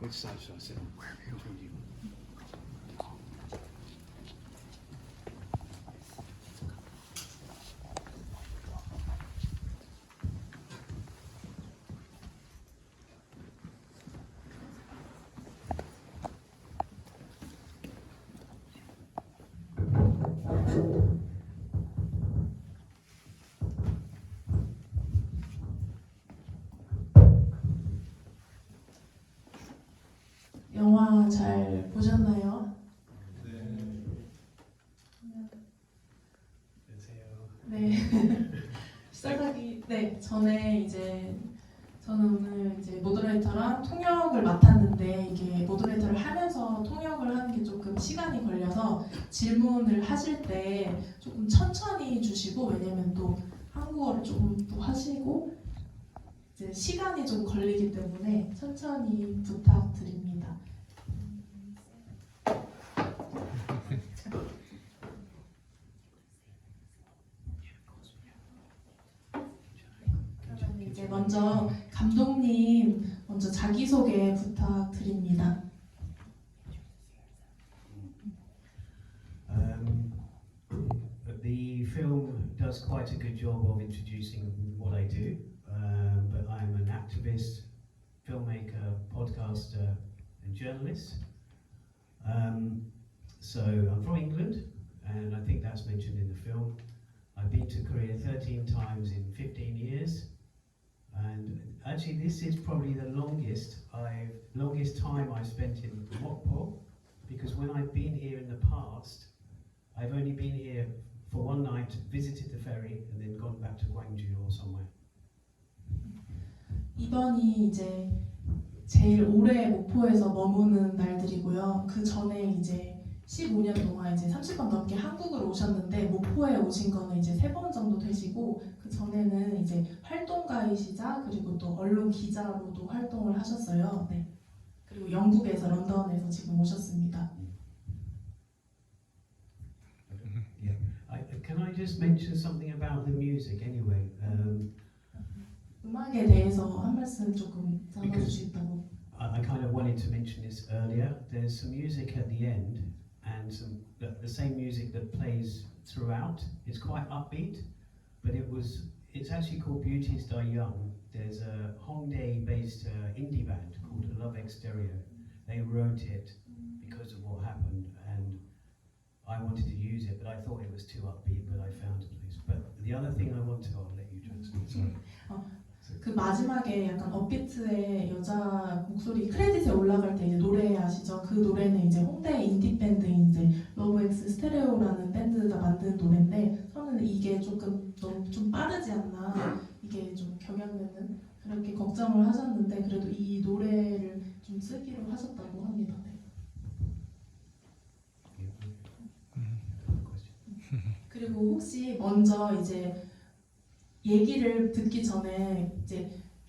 Which side should I sit on? Which one do you want? 영화 잘 보셨나요? 네. 시작하기 전에 저는 오늘 모더레이터랑 통역을 맡았는데 이게 모더레이터를 하면서 통역을 하는 게 조금 시간이 걸려서 질문을 하실 때 조금 천천히 주시고, 왜냐면 또 한국어를 조금 또 하시고 시간이 좀 걸리기 때문에 천천히 부탁드립니다. 그러면 먼저 감독님 먼저 자기소개 부탁드립니다. The film does quite a good job of introducing what I do, but I'm an activist, filmmaker, podcaster, and journalist. So I'm from England, and I think that's mentioned in the film. I've been to Korea 13 times in 15 years, and actually this is probably the longest time I've spent in Mokpo, because when I've been here in the past, I've only been here for one night, visited the ferry, and then gone back to Gwangju or somewhere. 이번이 제일 오래 목포에서 머무는 날들이고요. 그 전에 15년 동안 30번 넘게 한국으로 오셨는데, 목포에 오신 거는 3번 정도 되시고, 그 전에는 활동가이시자 그리고 또 언론 기자로도 활동을 하셨어요. 네. 그리고 영국에서 런던에서 지금 오셨습니다. Can I just mention something about the music anyway? 음악에 대해서 한 말씀 조금 나눠주시다고. I kind of wanted to mention this earlier. There's some music at the end, and the same music that plays throughout. It's quite upbeat, but it's actually called Beauties Die Young. There's a Hongdae-based indie band called Love Exterior. They wrote it because of what happened, and I wanted to use it, but I thought it was too upbeat, but I found a place. But the other thing I'll let you translate. Sorry. 그 마지막에 약간 업비트의 여자 목소리 크레딧에 올라갈 때 노래 아시죠? 그 노래는 홍대 인디 밴드인 러브엑스 스테레오라는 밴드가 만든 노래인데, 저는 이게 조금 너무 좀 빠르지 않나, 이게 좀 경향되는 그렇게 걱정을 하셨는데, 그래도 이 노래를 좀 쓰기로 하셨다고 합니다. 네. 그리고 혹시 먼저 얘기를 듣기 전에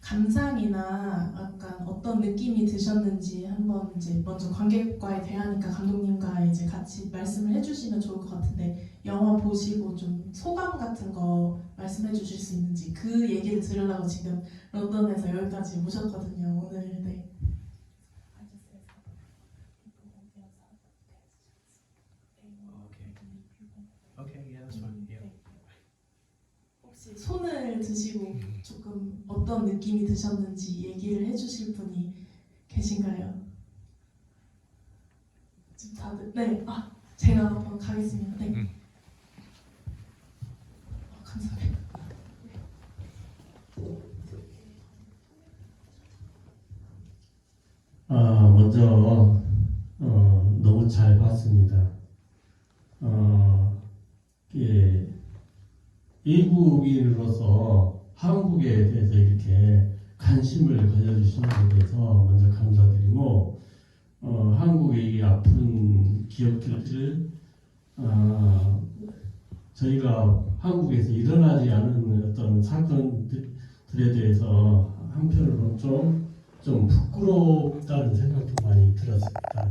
감상이나 약간 어떤 느낌이 드셨는지 한번 먼저 관객과의 대화니까 감독님과 같이 말씀을 해주시면 좋을 것 같은데, 영화 보시고 좀 소감 같은 거 말씀해 주실 수 있는지, 그 얘기를 들으려고 지금 런던에서 여기까지 오셨거든요. 오늘. 네. Okay, yeah, that's fine. Yeah. 혹시 손을 드시고 조금 어떤 느낌이 드셨는지 얘기를 해주실 분이 계신가요? 지금 다들 제가 한번 가겠습니다. 네. 감사합니다. 먼저 너무 잘 봤습니다. 외국인으로서 한국에 대해서 이렇게 관심을 가져주신 것에 대해서 먼저 감사드리고, 한국의 이 아픈 기억들을 저희가 한국에서 일어나지 않은 어떤 사건들에 대해서 한편으로는 좀 부끄럽다는 생각도 많이 들었습니다.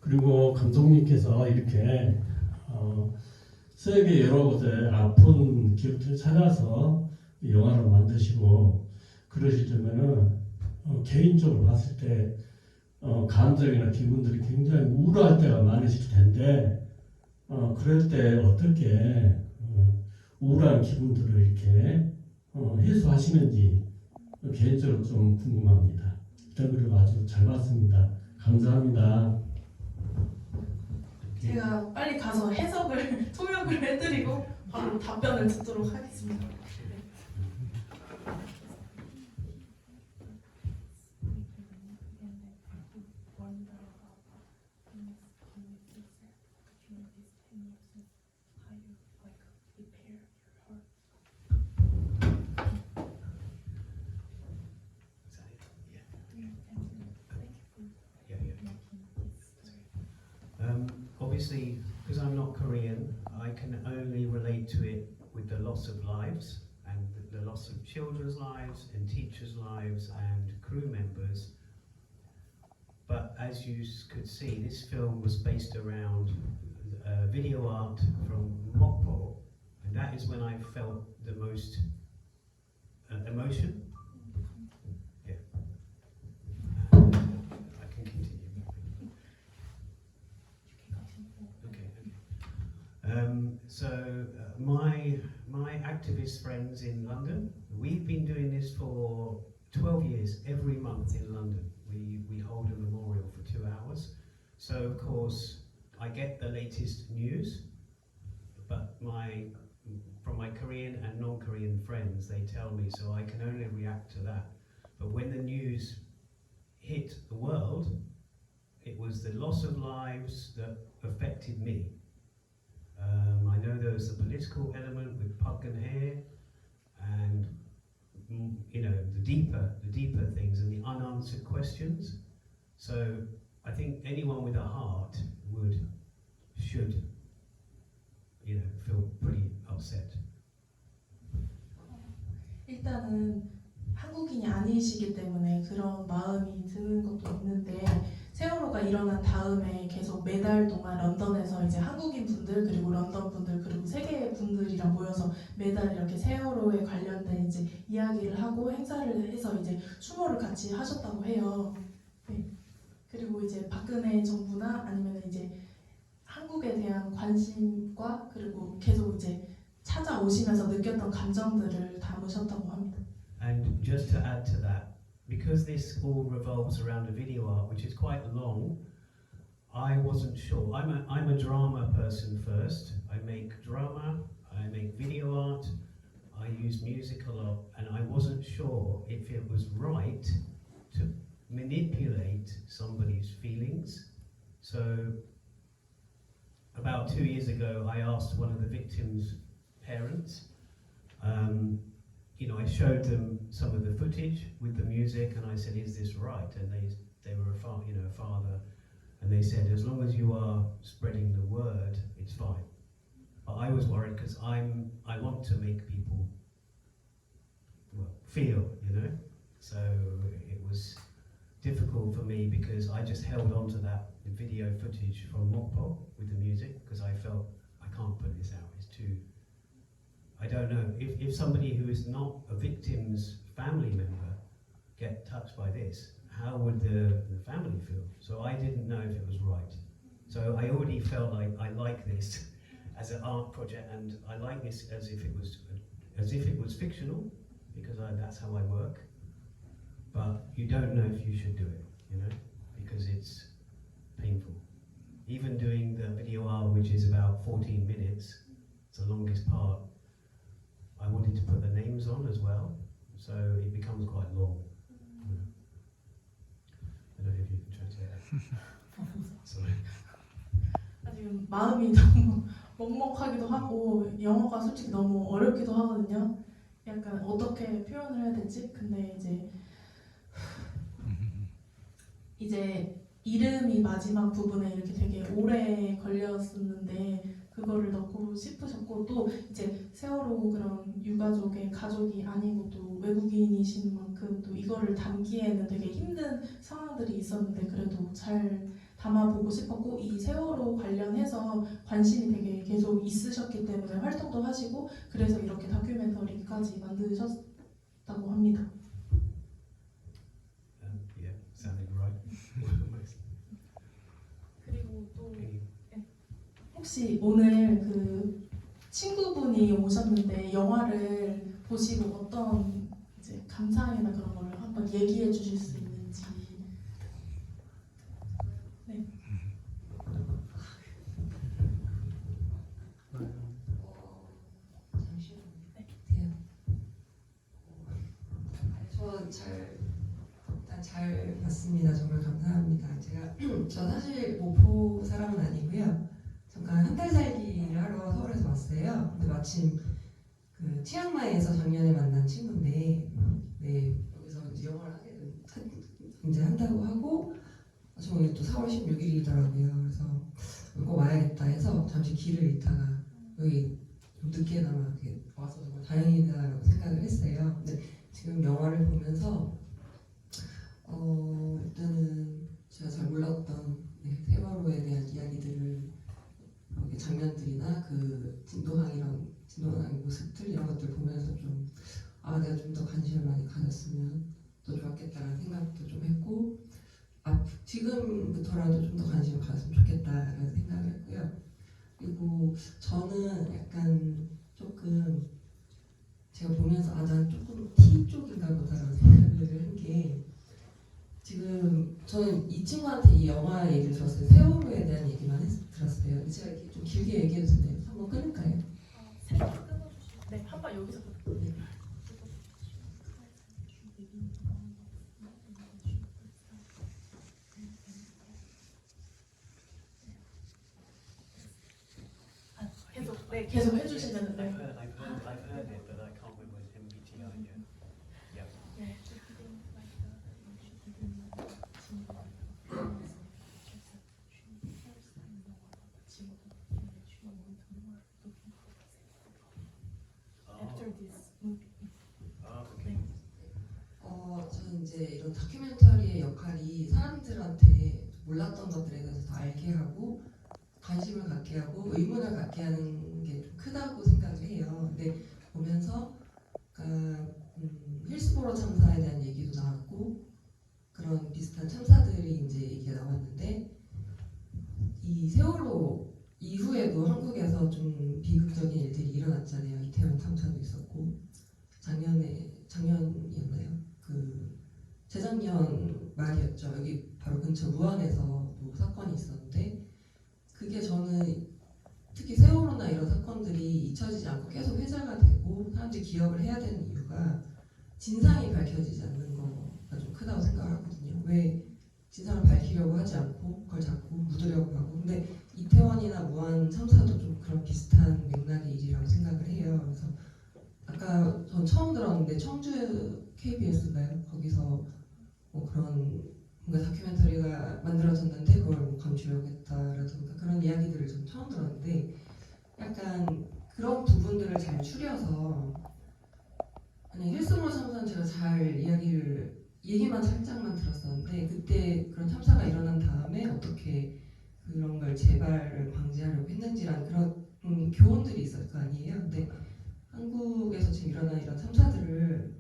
그리고 감독님께서 이렇게 세계 여러 곳에 아픈 기억들을 찾아서 영화를 만드시고 그러실 때면은 개인적으로 봤을 때 감정이나 기분들이 굉장히 우울할 때가 많으실 텐데 그럴 때 어떻게 우울한 기분들을 이렇게 해소하시는지 개인적으로 좀 궁금합니다. 일단 그리고 아주 잘 봤습니다. 감사합니다. 제가 빨리 가서 해석을 통역을 해드리고 바로 답변을 듣도록 하겠습니다. Is that it? Yeah. Yeah. Obviously, because I'm not Korean, I can only relate to it with the loss of lives and the loss of children's lives and teachers' lives and crew members. But as you could see, this film was based around video art from Mokpo, and that is when I felt the most emotion. Yeah. I can continue. My activist friends in London, we've been doing this for 12 years, every month in London. We hold a memorial for 2 hours. So of course, I get the latest news, but from my Korean and non-Korean friends, they tell me, so I can only react to that. But when the news hit the world, it was the loss of lives that affected me. I know there was the political element with Park Geun-hye, and the deeper things and the unanswered questions. So I think anyone with a heart should feel pretty upset. 일단은 한국인이 아니시기 때문에 그런 마음이 드는 것도 있는데 세월호가 일어난 다음에 계속 매달 동안 런던에서 이제 한국인 분들 그리고 런던 분들 그리고 세계 분들이랑 모여서 매달 이렇게 세월호에 관련된 이제 이야기를 하고 행사를 해서 이제 추모를 같이 하셨다고 해요. 네. 그리고 이제 박근혜 정부나 아니면 이제 한국에 대한 관심과 그리고 계속 이제 찾아오시면서 느꼈던 감정들을 담으셨다고 합니다. And just to add to that, because this all revolves around a video art, which is quite long, I wasn't sure. I'm a drama person first. I make drama, I make video art, I use music a lot, and I wasn't sure if it was right to manipulate somebody's feelings. So about 2 years ago, I asked one of the victims' parents, I showed them some of the footage with the music, and I said, "Is this right?" And they were a father, and they said, "As long as you are spreading the word, it's fine." But I was worried because I want to make people feel, So it was difficult for me because I just held on to that video footage from Mokpo with the music because I felt I can't put this out. It's too. I don't know if somebody who is not a victim's family member get touched by this, how would the family feel? So I didn't know if it was right. So I already felt like I like this as an art project, and I like this as if it was fictional, because that's how I work. But you don't know if you should do it, because it's painful. Even doing the video art, which is about 14 minutes, it's the longest part. I wanted to put the names on as well, so it becomes quite long. I don't know if you can translate that. Sorry. 지금 마음이 너무 먹먹하기도 하고 영어가 솔직히 너무 어렵기도 하거든요. 약간 어떻게 표현을 해야 될지. 근데 이제 이름이 마지막 부분에 이렇게 되게 오래 걸렸었는데 그거를 넣고 싶으셨고, 또 이제 세월호 그런 유가족의 가족이 아니고 또 외국인이신 만큼 또 이거를 담기에는 되게 힘든 상황들이 있었는데 그래도 잘 담아보고 싶었고, 이 세월호 관련해서 관심이 되게 계속 있으셨기 때문에 활동도 하시고 그래서 이렇게 다큐멘터리까지 만드셨다고 합니다. Yeah, sounding right. 혹시 오늘 그 친구분이 오셨는데 영화를 보시고 어떤 이제 감상이나 그런 거를 한번 얘기해 주실 수 있는지. 네. 일단 잘 봤습니다. 정말 감사합니다. 저 사실 모포 사람은 아니고요. 잠깐 한 달 살기를 하러 서울에서 왔어요. 근데 마침 그 치앙마이에서 작년에 만난 친구인데, 네, 여기서 이제 영어를 이제 한다고 하고, 저 오늘 또 4월 16일이더라고요. 그래서 꼭 와야겠다 해서 잠시 길을 잃다가 여기 좀 늦게나마 이렇게 와서 정말 다행이다라고 생각을 했어요. 근데 지금 영화를 보면서 일단은 제가 잘 몰랐던 세월호에 대한 이야기들을 이렇게 장면들이나 그 진도항의 모습들 이런 것들 보면서 좀 내가 좀 더 관심을 많이 가졌으면 더 좋았겠다라는 생각도 좀 했고 지금부터라도 좀 더 관심을 가졌으면 좋겠다라는 생각을 했고요. 그리고 저는 약간 조금 제가 보면서 난 조금 T 쪽인가 보다라는 생각을 한 게 지금 저는 이 친구한테 이 영화 얘기를 들었어요. 세월호에 대한 얘기만 들었어요. 제가 이렇게 좀 길게 얘기해도 되나요? 한번 끊을까요? 네, 한번 여기서. 네. 계속 해주시면 I've 네. heard it, but I can't remember MBTI yet. Yeah. 네. Okay. 저는 이제 이런 다큐멘터리의 역할이 사람들한테 몰랐던 것들에 대해서 더 알게 하고 관심을 갖게 하고 의문을 갖게 하는 게 좀 크다고 생각을 해요. 근데 보면서 힐스보로 참사에 대한 얘기도 나왔고 그런 비슷한 참사들이 이제 얘기가 나왔는데 이 세월호 이후에도 한국에서 좀 비극적인 일들이 일어났잖아요. 이태원 참사도 있었고 작년이었나요? 그 재작년 말이었죠. 여기 바로 근처 무안에서도 사건이 있었는데 그게 저는 특히 세월호나 이런 사건들이 잊혀지지 않고 계속 회자가 되고 사람들이 기억을 해야 되는 이유가 진상이 밝혀지지 않는 거가 좀 크다고 생각하거든요. 왜 진상을 밝히려고 하지 않고 그걸 자꾸 묻으려고 하고 근데 이태원이나 무안 참사도 좀 그런 비슷한 맥락의 일이라고 생각을 해요. 그래서 아까 전 처음 들었는데 청주 KBS인가요? 거기서 뭐 그런 뭔가 다큐멘터리가 만들어졌는데 그걸 뭐 감추려고 했다라든가 그런 이야기들을 전 처음 들었는데 약간 그런 부분들을 잘 추려서 아니 힐스모어 참사는 제가 잘 얘기만 살짝만 들었었는데 그때 그런 참사가 일어난 다음에 어떻게 그런 걸 재발을 방지하려고 했는지라는 그런 교훈들이 있을 거 아니에요. 근데 한국에서 지금 일어난 이런 참사들을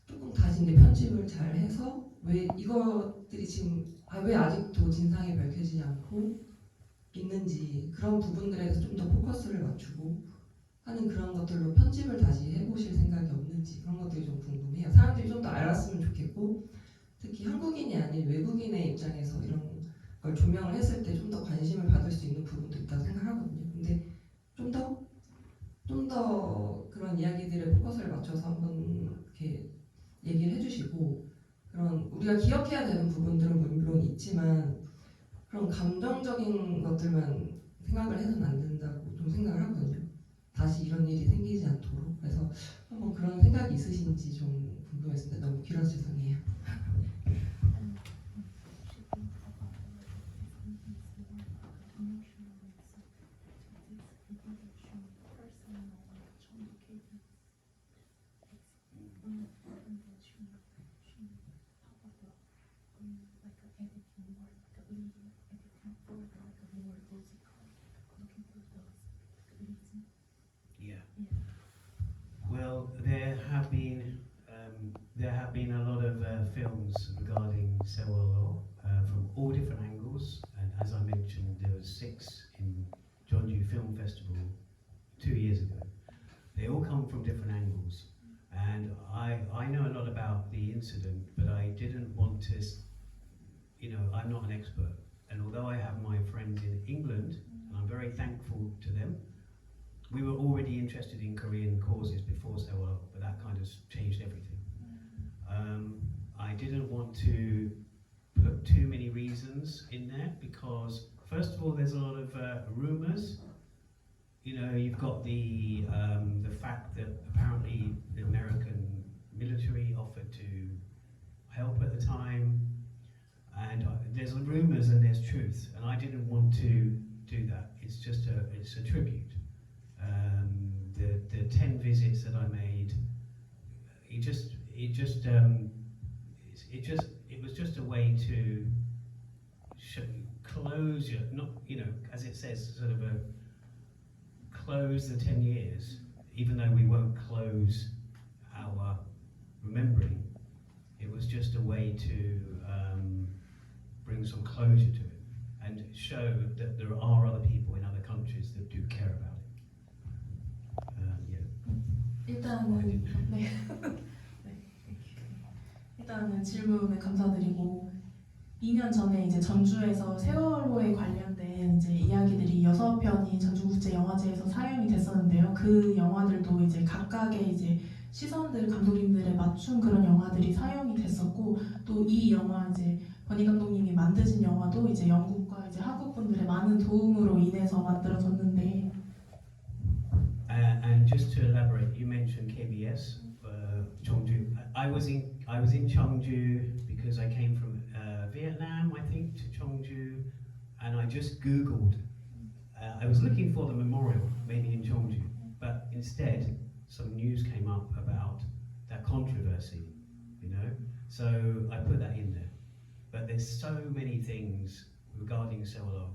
조금 다시 이제 편집을 잘 해서 왜 이것들이 지금 왜 아직도 진상이 밝혀지지 않고 있는지 그런 부분들에서 좀 더 포커스를 맞추고 하는 그런 것들로 편집을 다시 해보실 생각이 없는지 그런 것들이 좀 궁금해요. 사람들이 좀 더 알았으면 좋겠고 특히 한국인이 아닌 외국인의 입장에서 이런 걸 조명을 했을 때 좀 더 관심을 받을 수 있는 부분도 있다고 생각하거든요. 근데 좀 더 그런 이야기들에 포커스를 맞춰서 한번 이렇게 얘기를 해주시고 그런 우리가 기억해야 되는 부분들은 물론 있지만 그런 감정적인 것들만 생각을 해서는 안 된다고 좀 생각을 하거든요. 다시 이런 일이 생기지 않도록. 그래서 한번 그런 생각이 있으신지 좀 궁금했습니다. 너무 길어서 죄송해요. Yeah. Well, there have been a lot of films regarding know a lot about the incident, but I didn't want to, I'm not an expert. And although I have my friends in England, and I'm very thankful to them, we were already interested in Korean causes before Sewol, but that kind of changed everything. I didn't want to put too many reasons in there because, first of all, there's a lot of rumours. You've got the fact that apparently the American military offered to help at the time, and there's rumours and there's truth, and I didn't want to do that. It's a tribute. The 10 visits that I made, it was just a way to close, as it says, sort of close the 10 years, even though we won't close our remembering. It was just a way to bring some closure to it and show that there are other people in other countries that do care about it. 일단은 네. 일단은 질문에 감사드리고 2년 전에 이제 전주에서 세월호에 관련된 이제 이야기들이 6편이 전주국제영화제에서 상영이 됐었는데요. 그 영화들도 이제 각각의 이제 시선들, 감독님들에 맞춘 그런 영화들이 상영이 됐었고, 또 이 영화 이제 버니 감독님이 만드신 영화도 이제 영국과 이제 한국 분들의 많은 도움으로 인해서 만들어졌는데. And just to elaborate, you mentioned KBS, Cheongju. I was in Cheongju because I came from Vietnam, I think, to Cheongju, and I just Googled. I was looking for the memorial, maybe in Cheongju, but instead some news came up about that controversy, So I put that in there. But there's so many things regarding Sewol,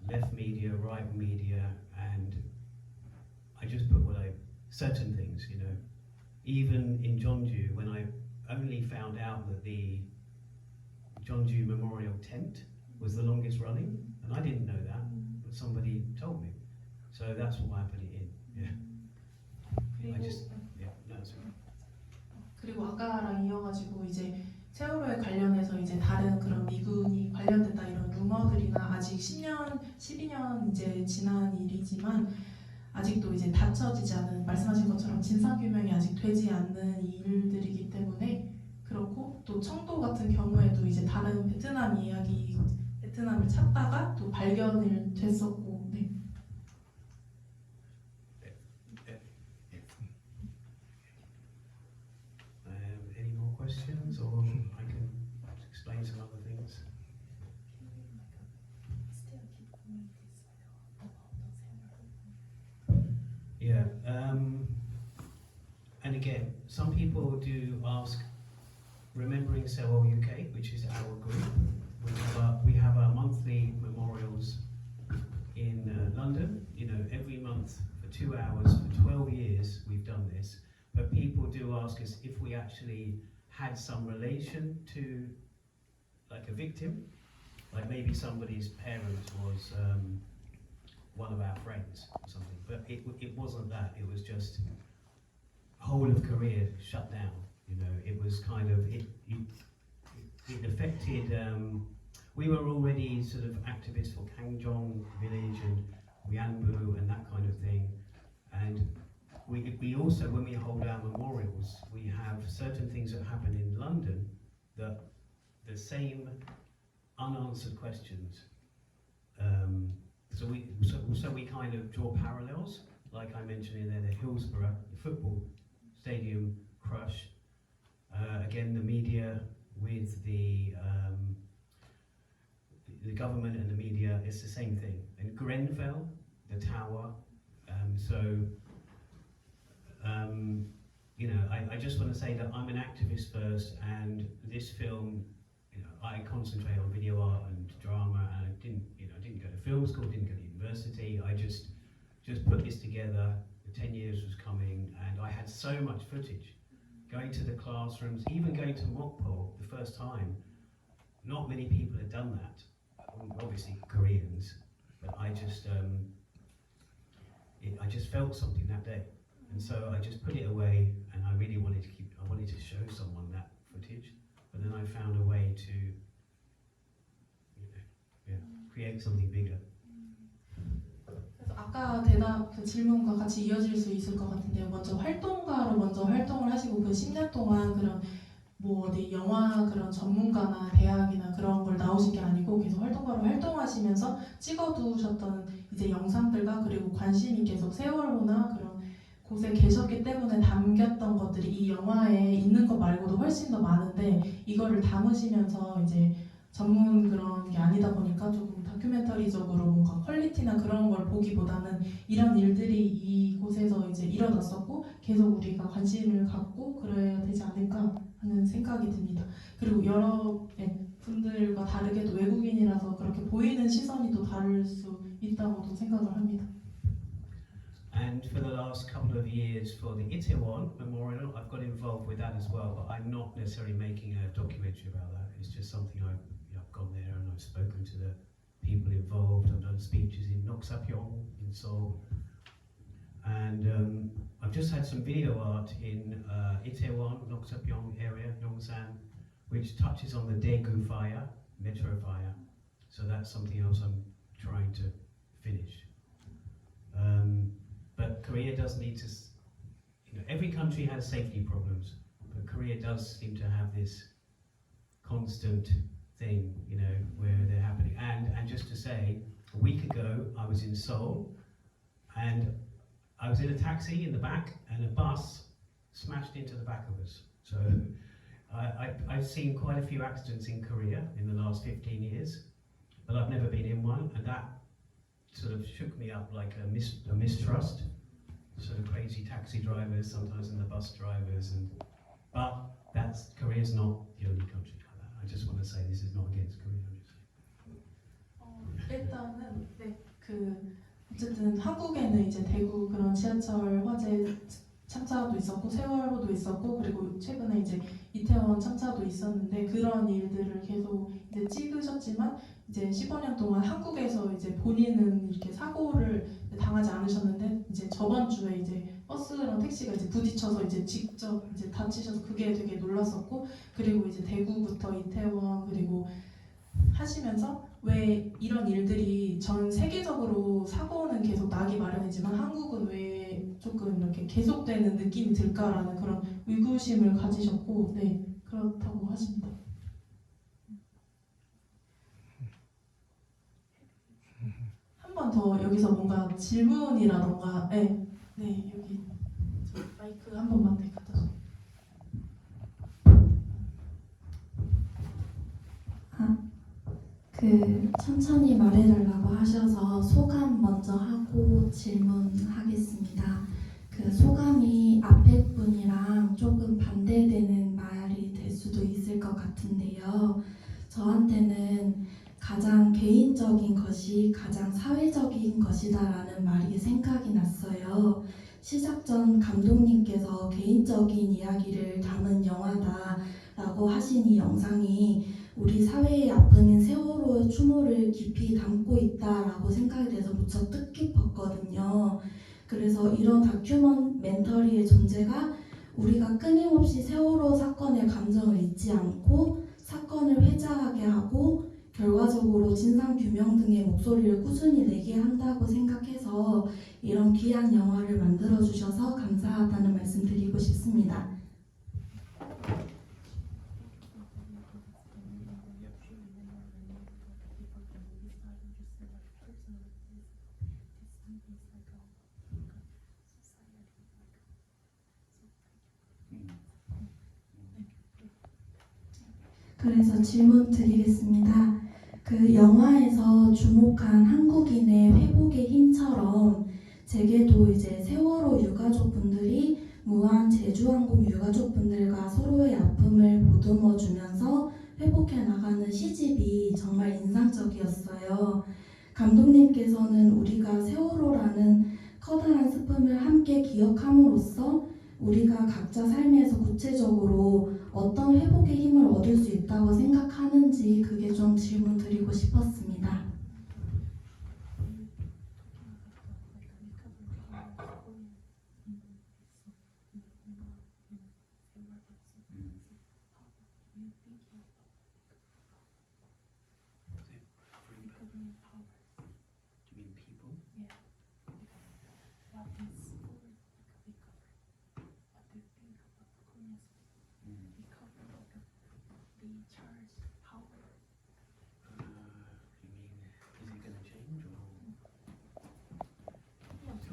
left media, right media, and I just put certain things, Even in Jeonju, when I only found out that the Jeonju Memorial Tent was the longest running, and I didn't know that, but somebody told me. So that's why I put it in. Yeah. That's right. 그리고 아까랑 이어가지고 이제 세월호에 관련해서 이제 다른 그런 미군이 관련됐다 이런 루머들이나 아직 10년, 12년 이제 지난 일이지만 아직도 이제 닫혀지지 않은, 말씀하신 것처럼 진상규명이 아직 되지 않는 일들이기 때문에 그렇고, 또 청도 같은 경우에도 이제 다른 베트남 이야기, 베트남을 찾다가 또 발견을 됐었고, 네. Any more questions, or I can explain some other things? Yeah, and again, some people do ask, Remembering Sewol UK, which is our group, we have our monthly memorials in London, every month for 2 hours, for 12 years we've done this, but people do ask us if we actually had some relation to like a victim, like maybe somebody's parent was one of our friends or something, but it wasn't that. It was just whole of Korea shut down. It was kind of it affected. We were already sort of activists for Kangjong village and Wianbu and that kind of thing, and we also, when we hold our memorials, we have certain things that happen in London that the same unanswered questions. So we kind of draw parallels, like I mentioned in there, the Hillsborough, the football stadium crush. Again, the media with the government and the media, it's the same thing. And Grenfell, the tower. I just want to say that I'm an activist first, and this film, I concentrate on video art and drama, and I didn't go to film school, didn't go to university. I just put this together. The 10 years was coming, and I had so much footage. Going to the classrooms, even going to Mokpo the first time. Not many people had done that. Obviously Koreans, but I just felt something that day, and so I just put it away, and I really wanted to keep make something bigger. 그래서 아까 대답 그 질문과 같이 이어질 수 있을 것 같은데요. 먼저 활동가로 먼저 활동을 하시고 그 10년 동안 그런 뭐 어디 영화 그런 전문가나 대학이나 그런 걸 나오신 게 아니고 계속 활동가로 활동하시면서 찍어두셨던 이제 영상들과 그리고 관심이 계속 세월호나 그런 곳에 계셨기 때문에 담겼던 것들이 이 영화에 있는 것 말고도 훨씬 더 많은데 이거를 담으시면서 이제 전문 그런 게 아니다 보니까 조금 다큐멘터리적으로 뭔가 퀄리티나 그런 걸 보기보다는 이런 일들이 이곳에서 이제 일어났었고 계속 우리가 관심을 갖고 그래야 되지 않을까 하는 생각이 듭니다. 그리고 여러 분들과 다르게도 외국인이라서 그렇게 보이는 시선이 또 다를 수 있다고도 생각을 합니다. And for the last couple of years for the Itaewon Memorial, I've got involved with that as well, but I'm not necessarily making a documentary about that. It's just something I've gone there and I've spoken to the people involved. I've done speeches in Noksapyong in Seoul, and I've just had some video art in Itaewon, Noksapyong area, Yongsan, which touches on the Daegu fire, metro fire. So that's something else I'm trying to finish. But Korea does need to, every country has safety problems, but Korea does seem to have this constant thing, where they're happening. And just to say, a week ago I was in Seoul, and I was in a taxi in the back, and a bus smashed into the back of us. So I've seen quite a few accidents in Korea in the last 15 years, but I've never been in one, and that sort of shook me up like a mistrust. Sort of crazy taxi drivers, sometimes in the bus drivers, but Korea's not the only country like that. I just want to say this is not against Korea. 일단은 어쨌든 한국에는 이제 대구 그런 지하철 화재 참사도 있었고 세월호도 있었고 그리고 최근에 이제 이태원 참사도 있었는데 그런 일들을 계속 이제 찍으셨지만 이제 15년 동안 한국에서 이제 본인은 이렇게 사고를 당하지 않으셨는데 이제 저번 주에 이제 버스랑 택시가 이제 부딪혀서 이제 직접 이제 다치셔서 그게 되게 놀랐었고 그리고 이제 대구부터 이태원 그리고 하시면서 왜 이런 일들이 전 세계적으로 사고는 계속 나기 마련이지만 한국은 왜 조금 이렇게 계속되는 느낌이 들까라는 그런 의구심을 가지셨고 네 그렇다고 하십니다. 한 번 더 여기서 뭔가 질문이라던가 네 여기 저 마이크 한 번만 네 갖다 줘. 천천히 말해달라고 하셔서 소감 먼저 하고 질문하겠습니다. 소감이 앞에 분이랑 조금 반대되는 말이 될 수도 있을 것 같은데요. 저한테는 가장 개인적인 것이 가장 사회적인 것이다라는 말이 생각이 났어요. 시작 전 감독님께서 개인적인 이야기를 담은 영화다라고 하신 이 영상이 우리 사회의 아픔인 세월호의 추모를 깊이 담고 있다라고 생각이 돼서 무척 뜻깊었거든요. 그래서 이런 다큐멘터리의 존재가 우리가 끊임없이 세월호 사건의 감정을 잊지 않고 사건을 회자하게 하고 결과적으로 진상규명 등의 목소리를 꾸준히 내게 한다고 생각해서 이런 귀한 영화를 만들어주셔서 감사하다는 말씀 드리고 싶습니다. 그래서 질문 드리겠습니다. 영화에서 주목한 한국인의 회복의 힘처럼 제게도 이제 세월호 유가족분들이 무한 제주항공 유가족분들과 서로의 아픔을 보듬어 주면서 회복해 나가는 시집이 정말 인상적이었어요. 감독님께서는 우리가 세월호라는 커다란 슬픔을 함께 기억함으로써 우리가 각자 삶에서 구체적으로 어떤 회복의 힘을 얻을 수 있다고 생각하는지 그게 좀 질문 드리고 싶었습니다.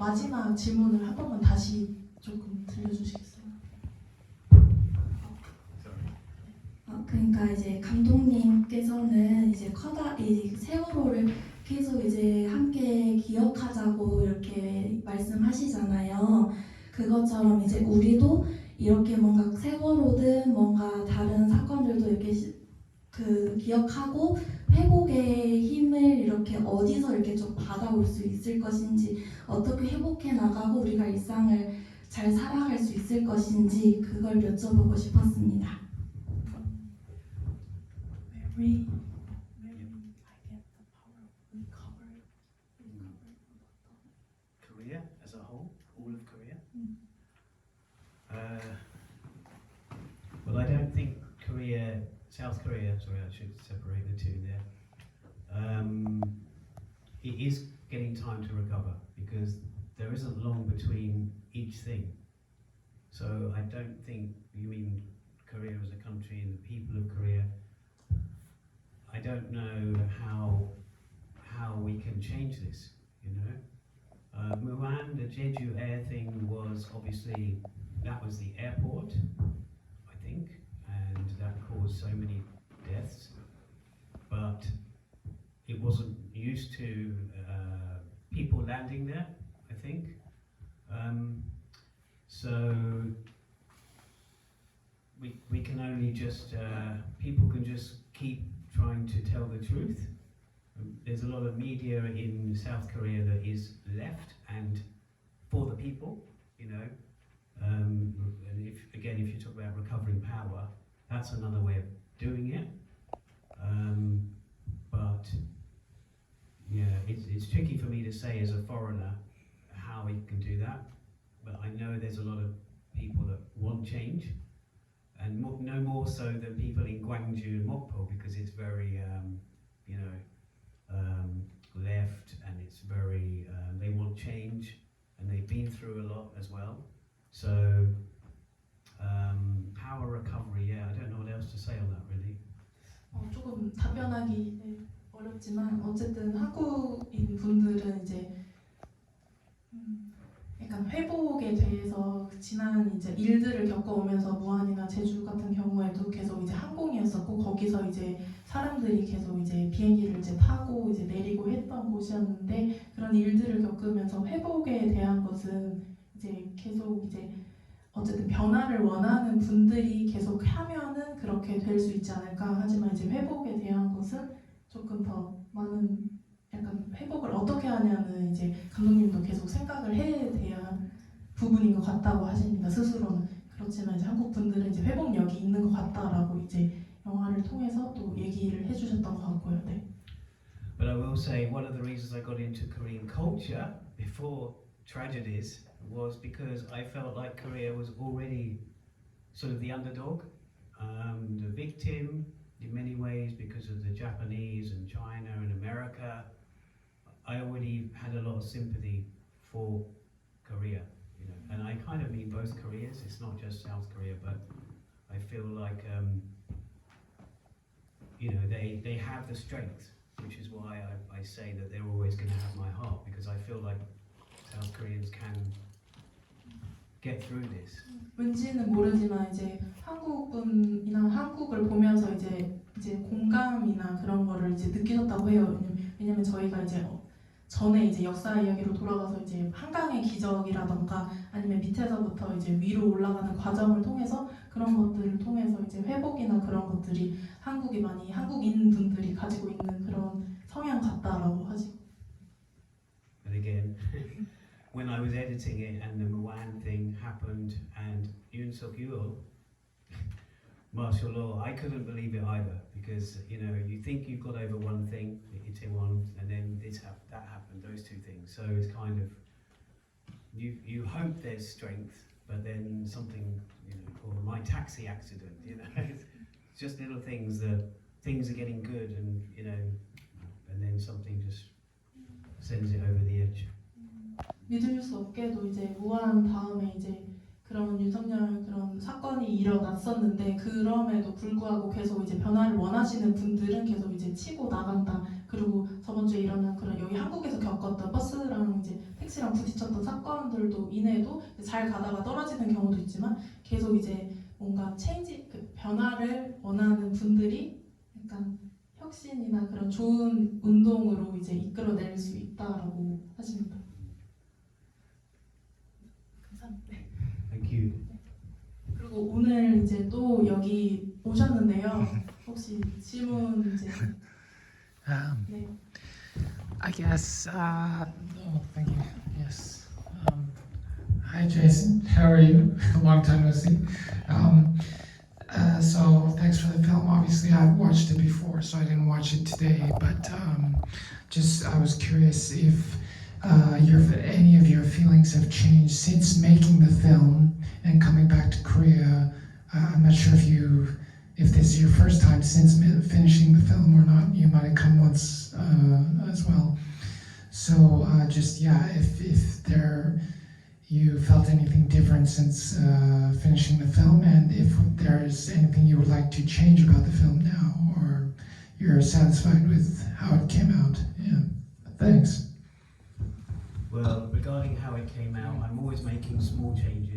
마지막 질문을 한 번만 다시 조금 들려주시겠어요? 그러니까 이제 감독님께서는 이제 이 세월호를 계속 이제 함께 기억하자고 이렇게 말씀하시잖아요. 그것처럼 이제 우리도 이렇게 뭔가 세월호든 뭔가 다른 사건들도 이렇게 기억하고 회복의 힘을 이렇게 어디서 이렇게 좀 받아올 수 있을 것인지, 어떻게 회복해 나가고 우리가 일상을 잘 살아갈 수 있을 것인지 그걸 여쭤보고 싶었습니다. Where I get the power of recovery. Korea as a whole, all of Korea. Well, I don't think Korea, South Korea. Sorry, I should separate the two there. It is getting time to recover because there isn't long between each thing. So I don't think you mean Korea as a country and the people of Korea. I don't know how we can change this, you know. Muan, the Jeju Air thing was obviously, that was the airport, I think, and that caused so many deaths. But it wasn't used to people landing there, I think. So we can only just, people can just keep trying to tell the truth. There's a lot of media in South Korea that is left and for the people, you know. And if you talk about recovering power, that's another way of doing it. But yeah, it's tricky for me to say as a foreigner how we can do that. But I know there's a lot of people that want change, and no more so than people in Gwangju and Mokpo, because it's very, left, and it's very, they want change, and they've been through a lot as well. So, power recovery, yeah, I don't know what else to say on that really. 조금 답변하기 어렵지만 어쨌든 한국인 분들은 이제 약간 회복에 대해서 지난 이제 일들을 겪어오면서 무안이나 제주 같은 경우에도 계속 이제 항공이었었고, 거기서 이제 사람들이 계속 이제 비행기를 이제 타고 이제 내리고 했던 곳이었는데, 그런 일들을 겪으면서 회복에 대한 것은 이제 계속 이제 어쨌든 변화를 원하는 분들이 계속 하면은 그렇게 될 수 있지 않을까. 하지만 이제 회복에 대한 것은 조금 더 많은, 약간 회복을 어떻게 하냐는 이제 감독님도 계속 생각을 해야 대한 부분인 것 같다고 하십니다, 스스로는. 그렇지만 이제 한국 분들은 이제 회복력이 있는 것 같다라고 이제 영화를 통해서 또 얘기를 해주셨던 것 같고요. 네. But I will say one of the reasons I got into Korean culture before tragedies was because I felt like Korea was already sort of the underdog, the victim in many ways because of the Japanese and China and America. I already had a lot of sympathy for Korea, you know, and I kind of mean both Koreas. It's not just South Korea, but I feel like they have the strength, which is why I say that they're always going to have my heart, because I feel like South Koreans can get through this. 왠지는 모르지만 이제 한국분이나 한국을 보면서 이제 공감이나 그런 거를 이제 느끼셨다고 해요. 왜냐면 저희가 이제 전에 이제 역사 이야기로 돌아가서 이제 한강의 기적이라던가 아니면 밑에서부터 이제 위로 올라가는 과정을 통해서 그런 것들을 통해서 이제 회복이나 그런 것들이 한국인 분들이 가지고 있는 그런 성향 같다라고 하지. And again, when I was editing it and the Muan thing happened and Yoon Suk Yeol, martial law, I couldn't believe it either, because you think you've got over one thing, Itaewon, and then that happened, those two things. So it's kind of you hope there's strength, but then something, or my taxi accident, it's just little things that things are getting good, and and then something just sends it over the edge. 믿을 수 없게도 이제 무한 다음에 이제 그런 윤석열 그런 사건이 일어났었는데 그럼에도 불구하고 계속 이제 변화를 원하시는 분들은 계속 이제 치고 나간다. 그리고 저번 주에 일어난 그런 여기 한국에서 겪었던 버스랑 이제 택시랑 부딪혔던 사건들도 인해도 잘 가다가 떨어지는 경우도 있지만 계속 이제 뭔가 체인지 그 변화를 원하는 분들이 약간 혁신이나 그런 좋은 운동으로 이제 이끌어낼 수 있다라고 하십니다. 감사합니다. 네. Thank you. 그리고 오늘 이제 또 여기 오셨는데요. 혹시 질문 이제 네. I guess, oh, thank you. Yes. Hi, Jason. How are you? Long time no see. So thanks for the film. Obviously, I've watched it before, so I didn't watch it today. But just I was curious if any of your feelings have changed since making the film and coming back to Korea. I'm not sure if this is your first time since finishing the film or not. You might have come once as well. So just yeah, if you felt anything different since finishing the film, and if there's anything you would like to change about the film now, or you're satisfied with how it came out. Yeah, thanks. Well, regarding how it came out, I'm always making small changes.